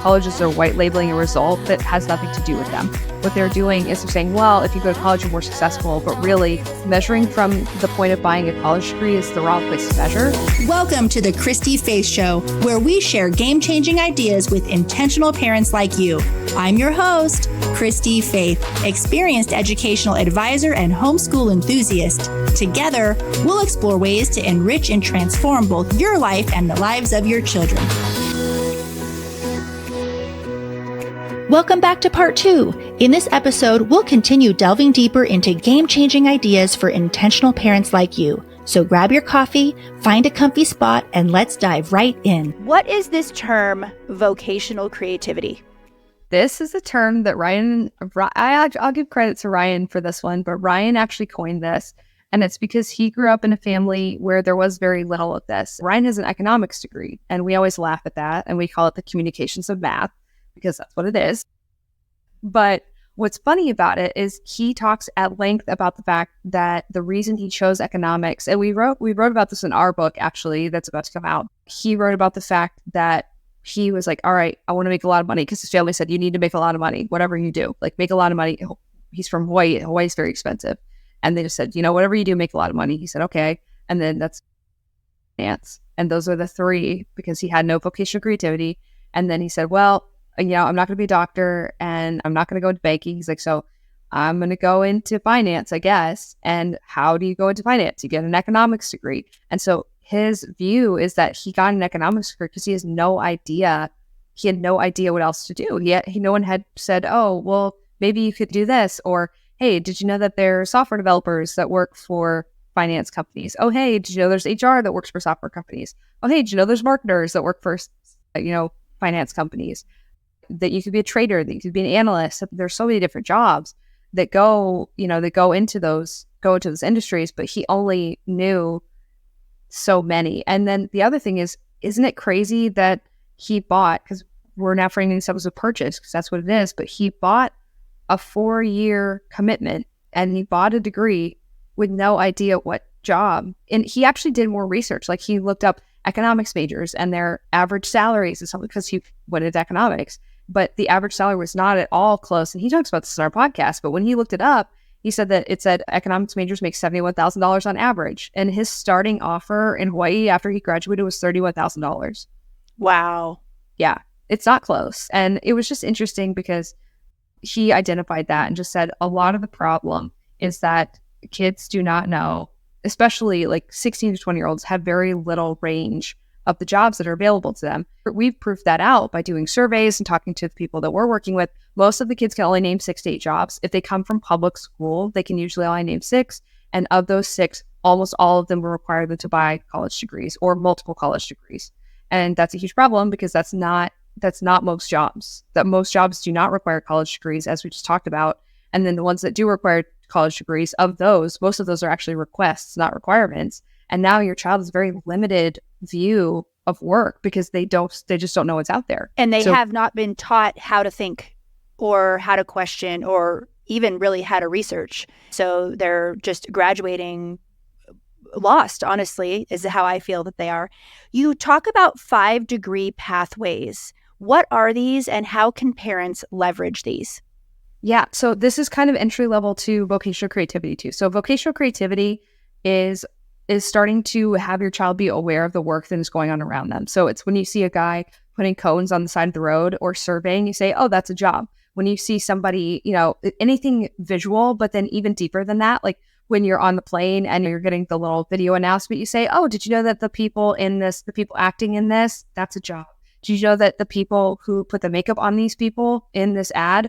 Colleges are white labeling a result that has nothing to do with them. What they're doing is they're saying, well, if you go to college, you're more successful. But really, measuring from the point of buying a college degree is the wrong place to measure. Welcome to the Christy-Faith Show, where we share game-changing ideas with intentional parents like you. I'm your host, Christy-Faith, experienced educational advisor and homeschool enthusiast. Together, we'll explore ways to enrich and transform both your life and the lives of your children. Welcome back to part 2. In this episode, we'll continue delving deeper into game-changing ideas for intentional parents like you. So grab your coffee, find a comfy spot, and let's dive right in. What is this term, vocational creativity? This is a term that I'll give credit to Ryan for this one, but Ryan actually coined this. And it's because he grew up in a family where there was very little of this. Ryan has an economics degree, and we always laugh at that, and we call it the communications of math, because that's what it is. But what's funny about it is he talks at length about the fact that the reason he chose economics, and we wrote about this in our book, actually, that's about to come out. He wrote about the fact that he was like, all right, I want to make a lot of money, because his family said, you need to make a lot of money, whatever you do, like make a lot of money. He's from Hawaii. Hawaii's very expensive. And they just said, whatever you do, make a lot of money. He said, okay. And then that's finance. And those are the three, because he had no vocational creativity. And then he said, well, I'm not going to be a doctor, and I'm not going to go into banking. He's like, so I'm going to go into finance, I guess. And how do you go into finance? You get an economics degree. And so his view is that he got an economics degree because he has no idea. He had no idea what else to do. No one had said, oh, well, maybe you could do this. Or, hey, did you know that there are software developers that work for finance companies? Oh, hey, did you know there's HR that works for software companies? Oh, hey, did you know there's marketers that work for, finance companies? That you could be a trader, that you could be an analyst. There's so many different jobs that go into those industries, but he only knew so many. And then the other thing is, isn't it crazy that he bought, because we're now framing this up as a purchase, because that's what it is, but he bought a 4-year commitment, and he bought a degree with no idea what job. And he actually did more research. Like, he looked up economics majors and their average salaries and something, because he went into economics. But the average salary was not at all close. And he talks about this in our podcast. But when he looked it up, he said that it said economics majors make $71,000 on average. And his starting offer in Hawaii after he graduated was $31,000. Wow. Yeah, it's not close. And it was just interesting because he identified that and just said a lot of the problem is that kids do not know, especially like 16 to 20-year-olds have very little range of the jobs that are available to them. We've proved that out by doing surveys and talking to the people that we're working with. Most of the kids can only name 6 to 8 jobs. If they come from public school, they can usually only name 6. And of those 6, almost all of them will require them to buy college degrees or multiple college degrees. And that's a huge problem, because that's not most jobs. That most jobs do not require college degrees, as we just talked about. And then the ones that do require college degrees, of those, most of those are actually requests, not requirements. And now your child has a very limited view of work because they just don't know what's out there. And they have not been taught how to think or how to question or even really how to research. So they're just graduating lost, honestly, is how I feel that they are. You talk about 5-degree pathways. What are these, and how can parents leverage these? Yeah, so this is kind of entry level to vocational creativity too. So vocational creativity is starting to have your child be aware of the work that is going on around them. So it's when you see a guy putting cones on the side of the road or surveying, you say, oh, that's a job. When you see somebody, anything visual, but then even deeper than that, like when you're on the plane and you're getting the little video announcement, you say, oh, did you know that the people acting in this, that's a job. Did you know that the people who put the makeup on these people in this ad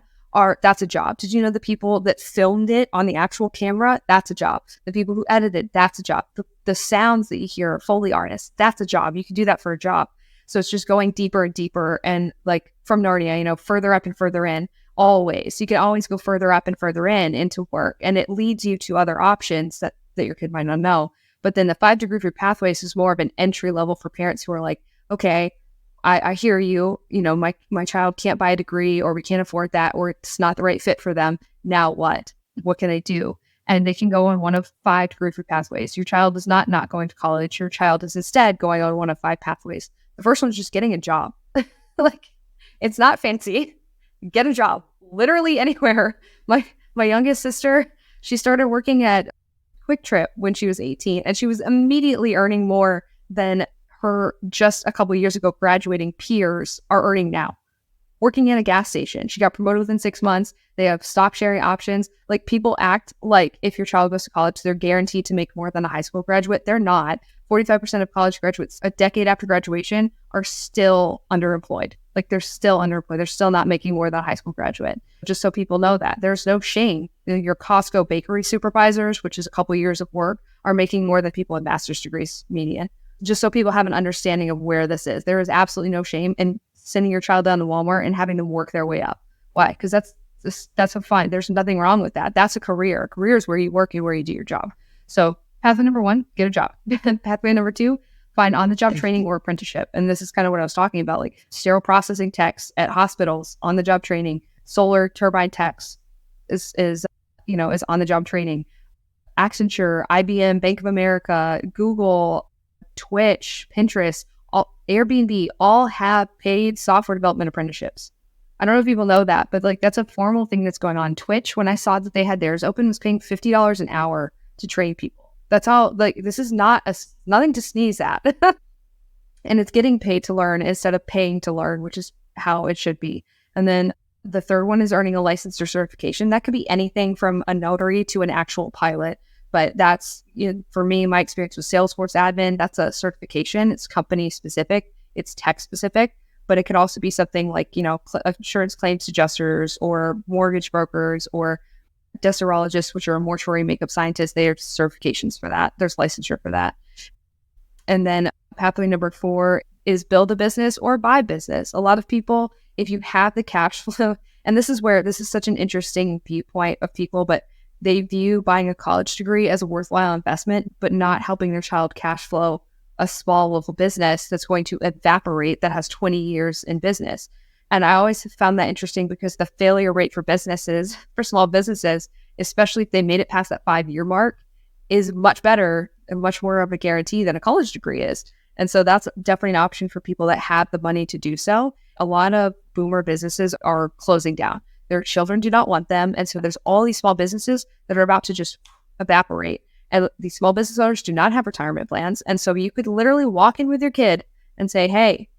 that's a job. Did you know the people that filmed it on the actual camera? That's a job. The people who edited, that's a job. The sounds that you hear, Foley artists, that's a job. You can do that for a job. So it's just going deeper and deeper, and like from Narnia, further up and further in, always. You can always go further up and further into work, and it leads you to other options that your kid might not know. But then the 5-degree pathways is more of an entry level for parents who are like, okay, I hear you, my child can't buy a degree, or we can't afford that, or it's not the right fit for them. Now what? What can I do? And they can go on one of 5-degree pathways. Your child is not going to college. Your child is instead going on one of 5 pathways. The first one is just getting a job. It's not fancy. Get a job literally anywhere. My youngest sister, she started working at Quick Trip when she was 18, and she was immediately earning more than her just a couple of years ago graduating peers are earning now. Working in a gas station. She got promoted within 6 months. They have stop sharing options. Like, people act like if your child goes to college, they're guaranteed to make more than a high school graduate. They're not. 45% of college graduates a decade after graduation are still underemployed. Like, they're still underemployed. They're still not making more than a high school graduate. Just so people know that. There's no shame. Your Costco bakery supervisors, which is a couple years of work, are making more than people with master's degrees median. Just so people have an understanding of where this is. There is absolutely no shame in sending your child down to Walmart and having them work their way up. Why? Because that's a fine. There's nothing wrong with that. That's a career. A career is where you work and where you do your job. So pathway number 1, get a job. Pathway number 2, find on-the-job training or apprenticeship. And this is kind of what I was talking about, like sterile processing techs at hospitals, on-the-job training. Solar turbine techs is on-the-job training. Accenture, IBM, Bank of America, Google, Twitch, Pinterest, Airbnb all have paid software development apprenticeships. I don't know if people know that, but like that's a formal thing that's going on. Twitch, when I saw that they had theirs open, was paying $50 an hour to train people. That's how, like, this is nothing to sneeze at. And it's getting paid to learn instead of paying to learn, which is how it should be. And then the third one is earning a license or certification. That could be anything from a notary to an actual pilot. But that's, for me, my experience with Salesforce admin, that's a certification. It's company specific, it's tech specific, but it could also be something like, insurance claims adjusters or mortgage brokers or deserologists, which are a mortuary makeup scientists. They have certifications for that. There's licensure for that. And then pathway number 4 is build a business or buy business. A lot of people, if you have the cash flow, and this is such an interesting viewpoint of people, but they view buying a college degree as a worthwhile investment, but not helping their child cash flow a small local business that's going to evaporate that has 20 years in business. And I always have found that interesting because the failure rate for small businesses, especially if they made it past that 5-year mark, is much better and much more of a guarantee than a college degree is. And so that's definitely an option for people that have the money to do so. A lot of boomer businesses are closing down. Their children do not want them. And so there's all these small businesses that are about to just evaporate. And these small business owners do not have retirement plans. And so you could literally walk in with your kid and say, hey,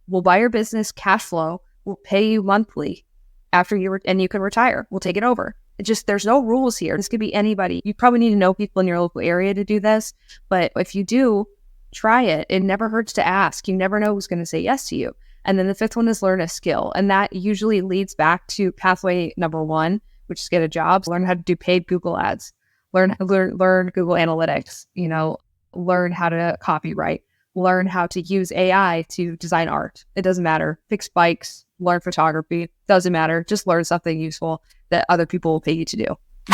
we'll buy your business cash flow. We'll pay you monthly after and you can retire. We'll take it over. There's no rules here. This could be anybody. You probably need to know people in your local area to do this. But if you do, try it. It never hurts to ask. You never know who's going to say yes to you. And then the 5th one is learn a skill. And that usually leads back to pathway number 1, which is get a job, learn how to do paid Google ads, learn Google Analytics, learn how to copyright, learn how to use AI to design art. It doesn't matter. Fix bikes, learn photography, doesn't matter. Just learn something useful that other people will pay you to do.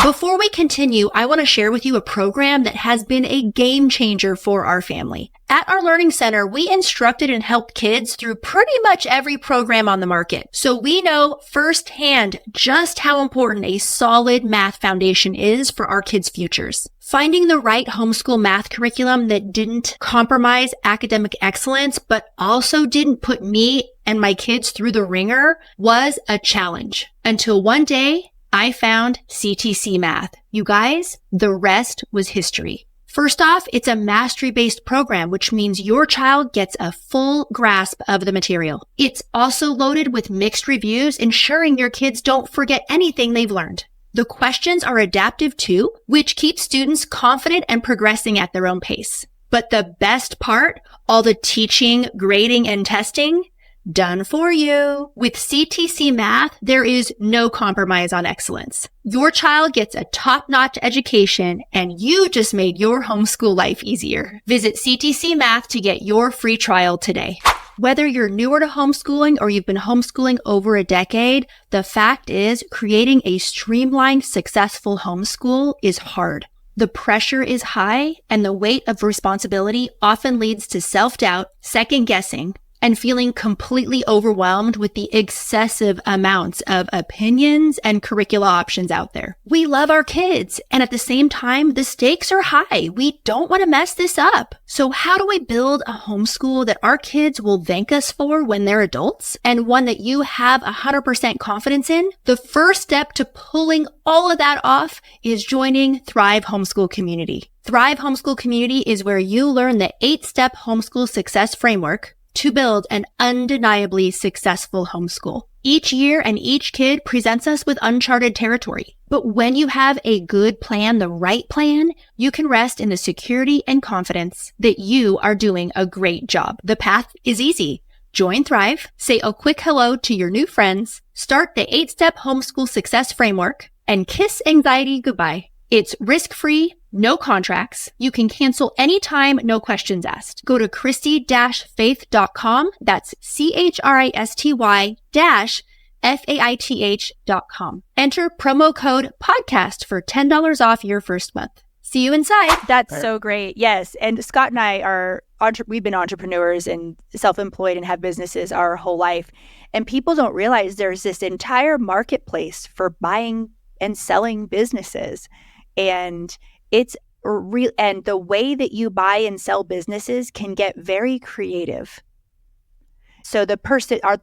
Before we continue, I want to share with you a program that has been a game changer for our family. At our Learning Center, we instructed and helped kids through pretty much every program on the market. So we know firsthand just how important a solid math foundation is for our kids' futures. Finding the right homeschool math curriculum that didn't compromise academic excellence, but also didn't put me and my kids through the ringer was a challenge. Until one day, I found CTC Math. You guys, the rest was history. First off, it's a mastery-based program, which means your child gets a full grasp of the material. It's also loaded with mixed reviews, ensuring your kids don't forget anything they've learned. The questions are adaptive too, which keeps students confident and progressing at their own pace. But the best part, all the teaching, grading, and testing, done for you. With CTC Math, there is no compromise on excellence. Your child gets a top-notch education, and you just made your homeschool life easier. Visit CTC Math to get your free trial today. Whether you're newer to homeschooling or you've been homeschooling over a decade, the fact is creating a streamlined, successful homeschool is hard. The pressure is high, and the weight of responsibility often leads to self-doubt, second-guessing, and feeling completely overwhelmed with the excessive amounts of opinions and curricula options out there. We love our kids, and at the same time, the stakes are high. We don't want to mess this up. So how do we build a homeschool that our kids will thank us for when they're adults, and one that you have 100% confidence in? The first step to pulling all of that off is joining Thrive Homeschool Community. Thrive Homeschool Community is where you learn the 8-step homeschool success framework to build an undeniably successful homeschool. Each year and each kid presents us with uncharted territory. But when you have a good plan, the right plan, you can rest in the security and confidence that you are doing a great job. The path is easy. Join Thrive, say a quick hello to your new friends, start the 8-step homeschool success framework, and kiss anxiety goodbye. It's risk-free, no contracts. You can cancel anytime, no questions asked. Go to Christy-Faith.com. That's CHRISTY-FAITH.com. Enter promo code podcast for $10 off your first month. See you inside. That's so great. Yes. And Scott and I are, we've been entrepreneurs and self-employed and have businesses our whole life. And people don't realize there's this entire marketplace for buying and selling businesses. And it's real, and the way that you buy and sell businesses can get very creative. So the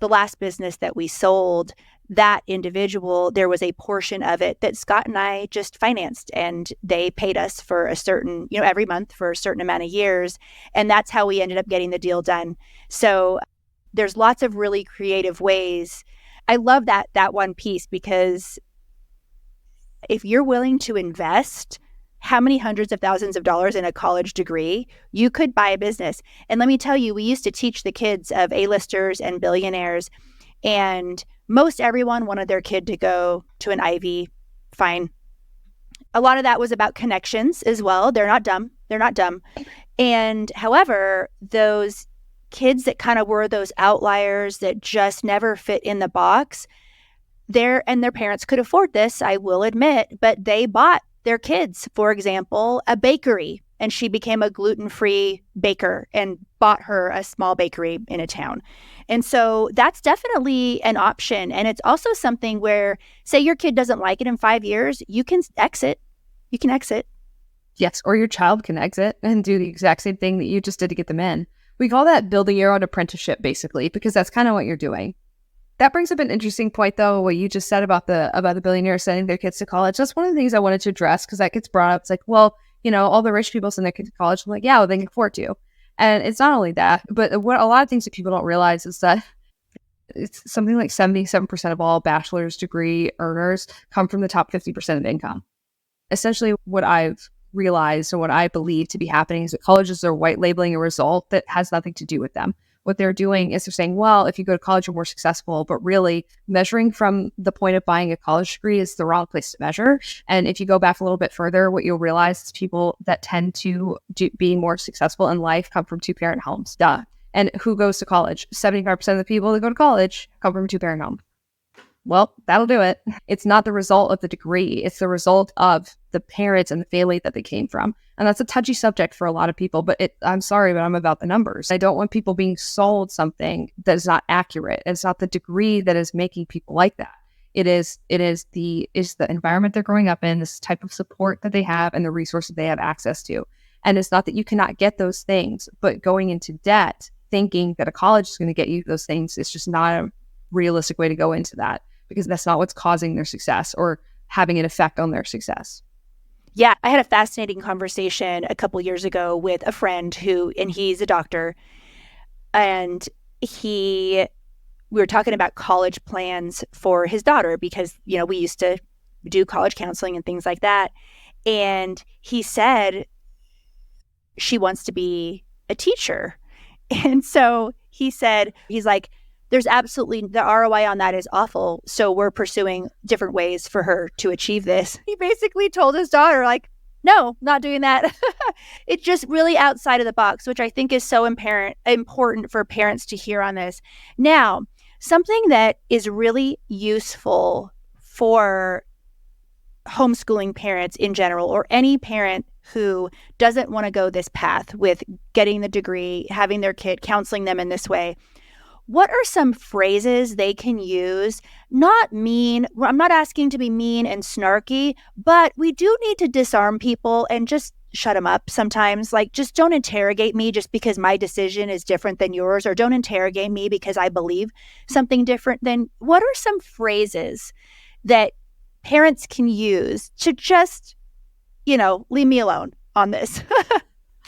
last business that we sold, that individual, there was a portion of it that Scott and I just financed, and they paid us for a certain, every month for a certain amount of years. And that's how we ended up getting the deal done. So there's lots of really creative ways. I love that one piece, because if you're willing to invest how many hundreds of thousands of dollars in a college degree, you could buy a business. And let me tell you, we used to teach the kids of A-listers and billionaires, and most everyone wanted their kid to go to an Ivy. Fine. A lot of that was about connections as well. They're not dumb. And however, those kids that kind of were those outliers that just never fit in the box, their parents could afford this, I will admit, but they bought their kids, for example, a bakery, and she became a gluten-free baker and bought her a small bakery in a town. And so that's definitely an option. And it's also something where, say your kid doesn't like it in 5 years, you can exit. Yes, or your child can exit and do the exact same thing that you just did to get them in. We call that building your own apprenticeship, basically, because that's kind of what you're doing. That brings up an interesting point, though, what you just said about the billionaires sending their kids to college. That's one of the things I wanted to address, because that gets brought up. It's like, well, all the rich people send their kids to college. I'm like, yeah, well, they can afford to. And it's not only that, but what a lot of things that people don't realize is that it's something like 77% of all bachelor's degree earners come from the top 50% of income. Essentially, what I've realized and what I believe to be happening is that colleges are white labeling a result that has nothing to do with them. What they're doing is they're saying, well, if you go to college, you're more successful. But really, measuring from the point of buying a college degree is the wrong place to measure. And if you go back a little bit further, what you'll realize is people that tend to be more successful in life come from two-parent homes. Duh. And who goes to college? 75% of the people that go to college come from a two-parent home. Well, that'll do it. It's not the result of the degree. It's the result of the parents and the family that they came from. And that's a touchy subject for a lot of people, but I'm sorry, but I'm about the numbers. I don't want people being sold something that is not accurate. It's not the degree that is making people like that. It is the environment they're growing up in, this type of support that they have, and the resources they have access to. And it's not that you cannot get those things, but going into debt, thinking that a college is going to get you those things, is just not a realistic way to go into that, because that's not what's causing their success or having an effect on their success. Yeah, I had a fascinating conversation a couple years ago with a friend he's a doctor, and we were talking about college plans for his daughter, because, we used to do college counseling and things like that. And he said she wants to be a teacher. And so he's like, there's absolutely, the ROI on that is awful. So we're pursuing different ways for her to achieve this. He basically told his daughter, like, no, not doing that. It's just really outside of the box, which I think is so important for parents to hear on this. Now, something that is really useful for homeschooling parents in general, or any parent who doesn't want to go this path with getting the degree, having their kid, counseling them in this way. what are some phrases they can use? Not mean, I'm not asking to be mean and snarky, but we do need to disarm people and just shut them up sometimes. Like, just don't interrogate me just because my decision is different than yours, or don't interrogate me because I believe something different than. What are some phrases that parents can use to just, leave me alone on this?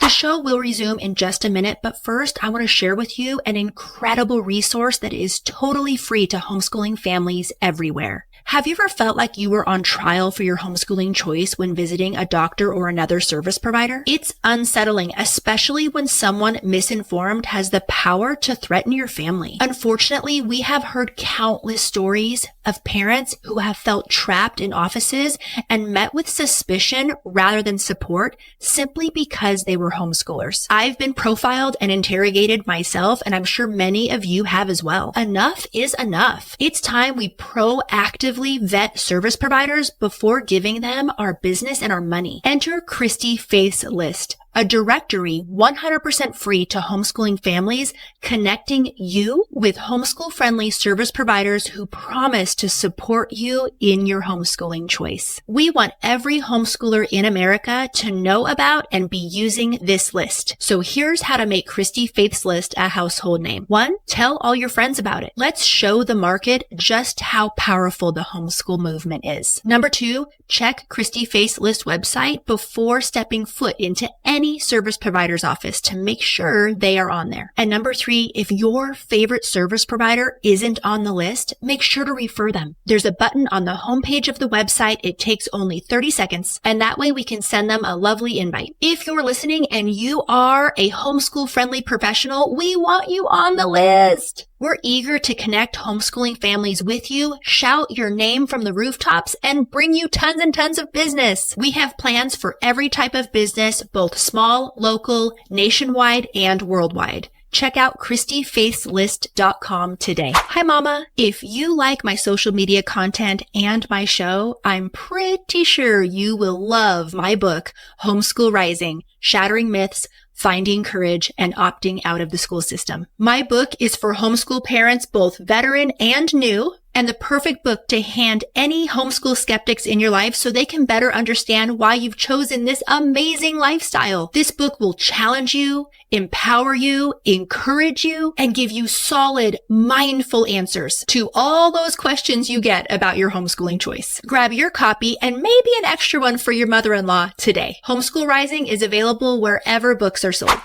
The show will resume in just a minute, but first I want to share with you an incredible resource that is totally free to homeschooling families everywhere. Have you ever felt like you were on trial for your homeschooling choice when visiting a doctor or another service provider? It's unsettling, especially when someone misinformed has the power to threaten your family. Unfortunately, we have heard countless stories of parents who have felt trapped in offices and met with suspicion rather than support simply because they were homeschoolers. I've been profiled and interrogated myself, and I'm sure many of you have as well. Enough is enough. It's time we proactively vet service providers before giving them our business and our money. Enter Christy-Faith's list, a directory 100% free to homeschooling families, connecting you with homeschool-friendly service providers who promise to support you in your homeschooling choice. We want every homeschooler in America to know about and be using this list. So here's how to make Christy-Faith's list a household name. 1, tell all your friends about it. Let's show the market just how powerful the homeschool movement is. 2, check Christy-Faith's list website before stepping foot into any service provider's office to make sure they are on there. And 3, if your favorite service provider isn't on the list, make sure to refer them. There's a button on the homepage of the website. It takes only 30 seconds, and that way we can send them a lovely invite. If you're listening and you are a homeschool-friendly professional, we want you on the list. We're eager to connect homeschooling families with you, shout your name from the rooftops, and bring you tons and tons of business. We have plans for every type of business, both small, local, nationwide, and worldwide. Check out ChristyFaithsList.com today. Hi, Mama. If you like my social media content and my show, I'm pretty sure you will love my book, Homeschool Rising: Shattering Myths, Finding Courage, and Opting Out of the School System. My book is for homeschool parents, both veteran and new, and the perfect book to hand any homeschool skeptics in your life so they can better understand why you've chosen this amazing lifestyle. This book will challenge you, empower you, encourage you, and give you solid, mindful answers to all those questions you get about your homeschooling choice. Grab your copy and maybe an extra one for your mother-in-law today. Homeschool Rising is available wherever books are sold.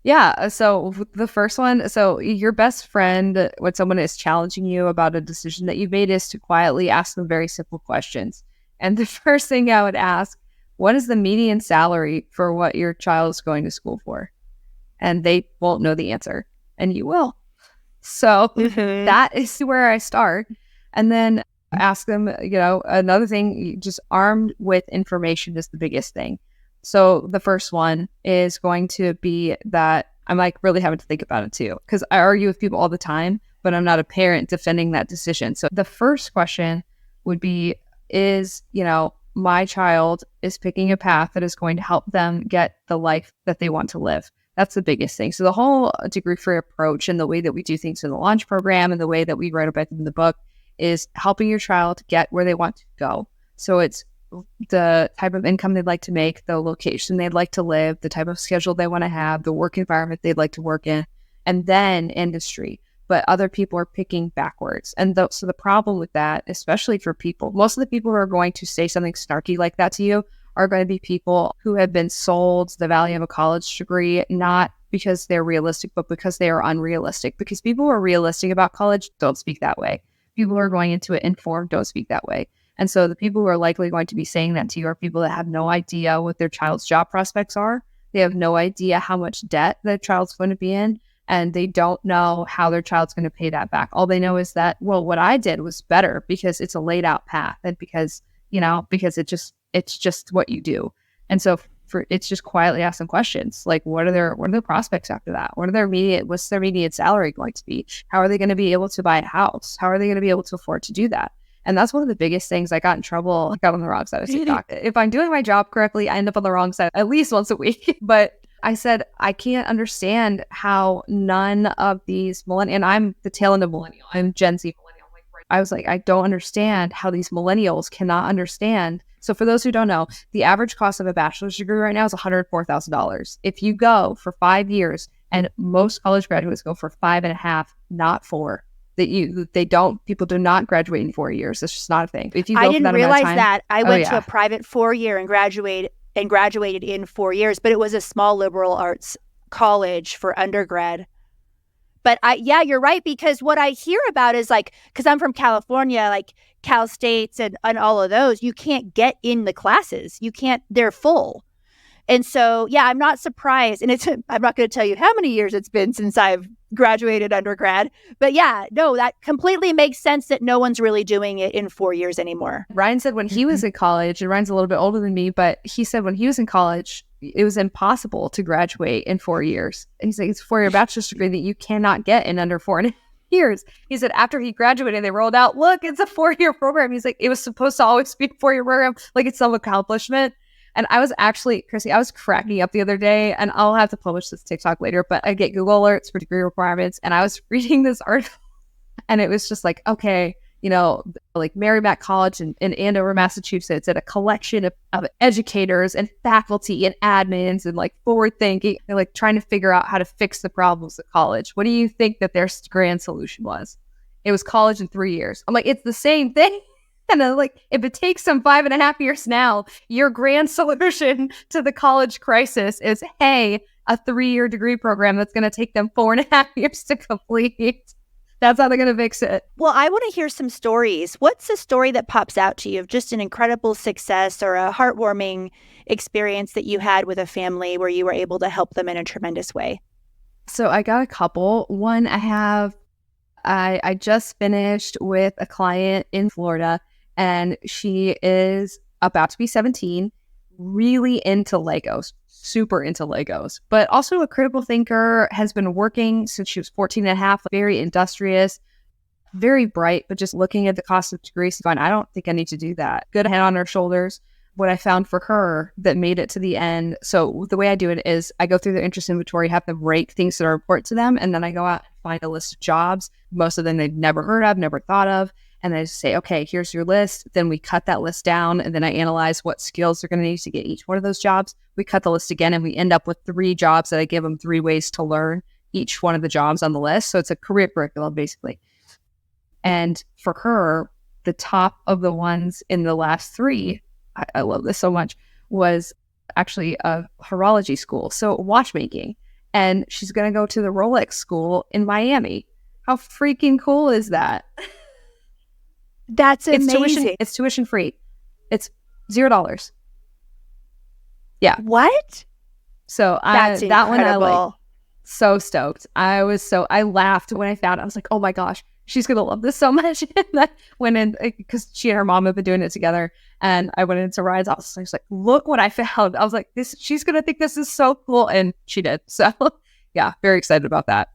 Yeah. So the first one, so your best friend, when someone is challenging you about a decision that you made, is to quietly ask them very simple questions. And the first thing I would ask, what is the median salary for what your child is going to school for? And they won't know the answer, and you will. So that is where I start. And then ask them, another thing, just armed with information is the biggest thing. So the first one is going to be that I'm really having to think about it too, because I argue with people all the time, but I'm not a parent defending that decision. So the first question would be, is, my child is picking a path that is going to help them get the life that they want to live. That's the biggest thing. So the whole degree-free approach and the way that we do things in the launch program and the way that we write about in the book is helping your child get where they want to go. So it's the type of income they'd like to make, the location they'd like to live, the type of schedule they want to have, the work environment they'd like to work in, and then industry. But other people are picking backwards. And so the problem with that, especially for people, most of the people who are going to say something snarky like that to you are going to be people who have been sold the value of a college degree, not because they're realistic, but because they are unrealistic. Because people who are realistic about college don't speak that way. People who are going into it informed don't speak that way. And so the people who are likely going to be saying that to you are people that have no idea what their child's job prospects are. They have no idea how much debt their child's going to be in, and they don't know how their child's going to pay that back. All they know is that, well, what I did was better because it's a laid out path, and because it's just what you do. And so it's just quietly ask them questions like, what are their prospects after that? What's their immediate salary going to be? How are they going to be able to buy a house? How are they going to be able to afford to do that? And that's one of the biggest things. I got in trouble. I got on the wrong side of TikTok. If I'm doing my job correctly, I end up on the wrong side at least once a week. But I said, I can't understand how none of these millennials, and I'm the tail end of millennial, I'm Gen Z millennial. I was like, I don't understand how these millennials cannot understand. So for those who don't know, the average cost of a bachelor's degree right now is $104,000. If you go for 5 years, and most college graduates go for 5.5, not 4. People do not graduate in 4 years. It's just not a thing. If you go I for didn't that amount of realize time, that. I went to a private 4-year and graduated in 4 years, but it was a small liberal arts college for undergrad. But you're right, because what I hear about is like, because I'm from California, like Cal States and all of those, you can't get in the classes. You can't, they're full. And so, I'm not surprised. And I'm not going to tell you how many years it's been since I've graduated undergrad. But that completely makes sense that no one's really doing it in 4 years anymore. Ryan said when he was in college, and Ryan's a little bit older than me, but he said when he was in college, it was impossible to graduate in 4 years. And he's like, it's a 4-year bachelor's degree that you cannot get in under 4.5 years. He said after he graduated, they rolled out, look, it's a 4-year program. He's like, it was supposed to always be a 4-year program. Like, it's some accomplishment. And I was actually, Chrissy, I was cracking up the other day, and I'll have to publish this TikTok later, but I get Google alerts for degree requirements. And I was reading this article, and it was just like, okay, like Marymount College in Andover, Massachusetts, and a collection of educators and faculty and admins and like forward thinking, and like trying to figure out how to fix the problems of college. What do you think that their grand solution was? It was college in 3 years. I'm like, it's the same thing. And I'm like, if it takes them 5.5 years now, your grand solution to the college crisis is, hey, a 3-year degree program that's going to take them 4.5 years to complete. That's how they're going to fix it. Well, I want to hear some stories. What's a story that pops out to you of just an incredible success or a heartwarming experience that you had with a family where you were able to help them in a tremendous way? So I got a couple. One, I just finished with a client in Florida, and she is about to be 17, really into Legos, super into Legos, but also a critical thinker, has been working since she was 14 and a half, very industrious, very bright, but just looking at the cost of degrees, going, I don't think I need to do that. Good head on her shoulders. What I found for her that made it to the end. So the way I do it is I go through their interest inventory, have them rate things that are important to them. And then I go out and find a list of jobs, most of them they've never heard of, never thought of. And I just say, okay, here's your list. Then we cut that list down, and then I analyze what skills they're going to need to get each one of those jobs. We cut the list again, and we end up with 3 jobs that I give them 3 ways to learn each one of the jobs on the list. So it's a career curriculum, basically. And for her, the top of the ones in the last 3, I love this so much, was actually a horology school. So watchmaking. And she's going to go to the Rolex school in Miami. How freaking cool is that? That's amazing. It's tuition free. It's $0. Yeah. What? So That's that one I like. So stoked. I laughed when I found it. I was like, oh my gosh, she's gonna love this so much. And I went in because she and her mom have been doing it together. And I went into Ryan's office. I was like, look what I found. I was like, she's gonna think this is so cool, and she did. So yeah, very excited about that.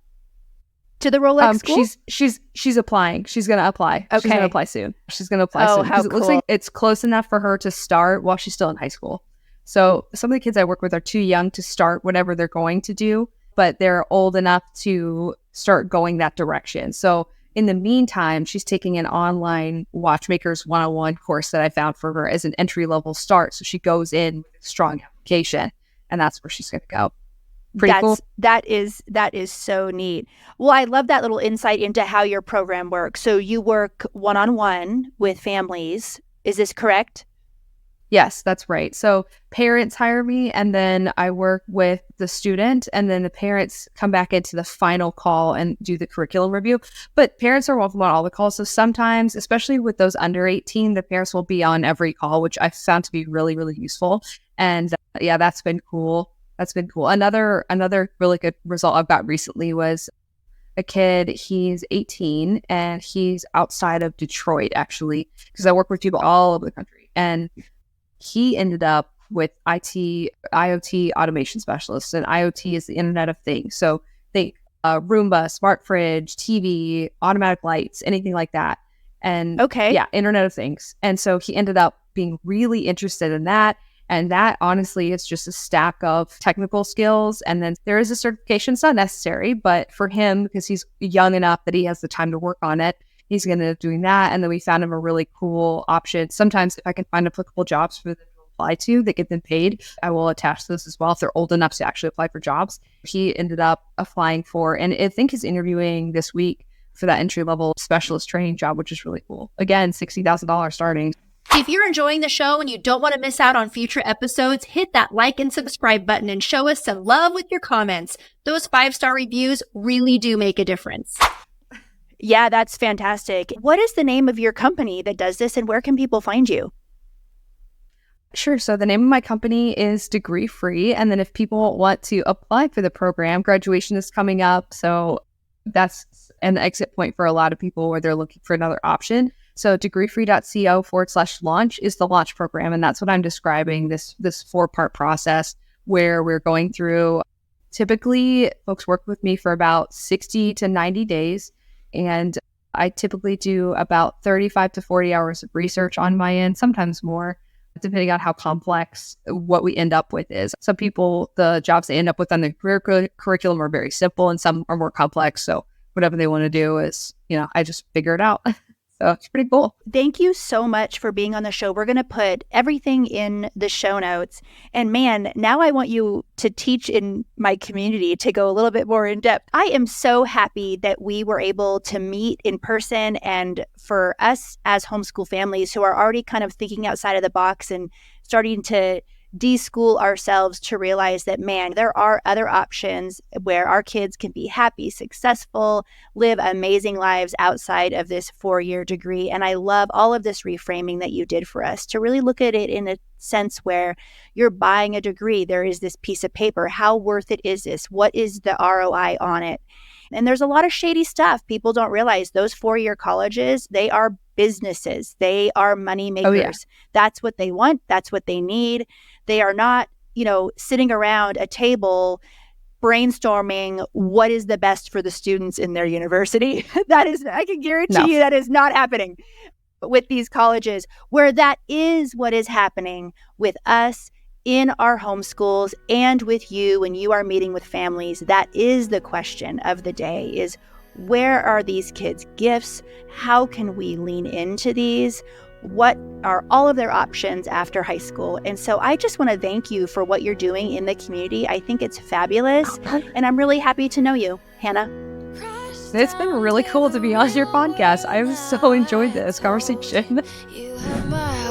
To the Rolex school? She's applying. She's going to apply. Okay. She's going to apply soon. Oh, because it looks like it's close enough for her to start while she's still in high school. So some of the kids I work with are too young to start whatever they're going to do, but they're old enough to start going that direction. So in the meantime, she's taking an online watchmakers 101 course that I found for her as an entry-level start. So she goes in with a strong application, and that's where she's going to go. Cool. That is so neat. Well, I love that little insight into how your program works. So you work one-on-one with families. Is this correct? Yes, that's right. So parents hire me, and then I work with the student, and then the parents come back into the final call and do the curriculum review. But parents are welcome on all the calls. So sometimes, especially with those under 18, the parents will be on every call, which I found to be really, really useful. And that's been cool. Another really good result I've got recently was a kid. He's 18 and he's outside of Detroit, actually, because I work with people all over the country. And he ended up with IoT automation specialist, and IoT is the Internet of Things. So think Roomba, smart fridge, TV, automatic lights, anything like that. And Internet of Things. And so he ended up being really interested in that. And that honestly is just a stack of technical skills. And then there is a certification. It's not necessary, but for him, because he's young enough that he has the time to work on it, he's going to end up doing that. And then we found him a really cool option. Sometimes if I can find applicable jobs for them to apply to that get them paid, I will attach those as well if they're old enough to actually apply for jobs. He ended up applying for, and I think he's interviewing this week for that entry-level specialist training job, which is really cool. Again, $60,000 starting. If you're enjoying the show and you don't want to miss out on future episodes, hit that like and subscribe button and show us some love with your comments. Those 5-star reviews really do make a difference. Yeah, that's fantastic. What is the name of your company that does this, and where can people find you? Sure. So the name of my company is Degree Free. And then if people want to apply for the program, graduation is coming up. So that's an exit point for a lot of people where they're looking for another option. So degreefree.co/launch is the launch program. And that's what I'm describing, this 4-part process where we're going through. Typically, folks work with me for about 60 to 90 days. And I typically do about 35 to 40 hours of research on my end, sometimes more, depending on how complex what we end up with is. Some people, the jobs they end up with on the career curriculum are very simple and some are more complex. So whatever they want to do is, I just figure it out. So it's pretty cool. Thank you so much for being on the show. We're going to put everything in the show notes. And man, now I want you to teach in my community to go a little bit more in depth. I am so happy that we were able to meet in person, and for us as homeschool families who are already kind of thinking outside of the box and starting to de-school ourselves to realize that, man, there are other options where our kids can be happy, successful, live amazing lives outside of this 4-year degree. And I love all of this reframing that you did for us to really look at it in a sense where you're buying a degree. There is this piece of paper. How worth it is this? What is the ROI on it? And there's a lot of shady stuff. People don't realize those 4-year colleges, they are businesses. They are money makers. Oh, yeah. That's what they want. That's what they need. They are not, sitting around a table brainstorming what is the best for the students in their university. I can guarantee you that is not happening with these colleges, where that is what is happening with us in our homeschools and with you when you are meeting with families. That is the question of the day, is where are these kids' gifts? How can we lean into these? What are all of their options after high school? And so I just want to thank you for what you're doing in the community. I think it's fabulous. And I'm really happy to know you, Hannah. It's been really cool to be on your podcast. I've so enjoyed this conversation. You have my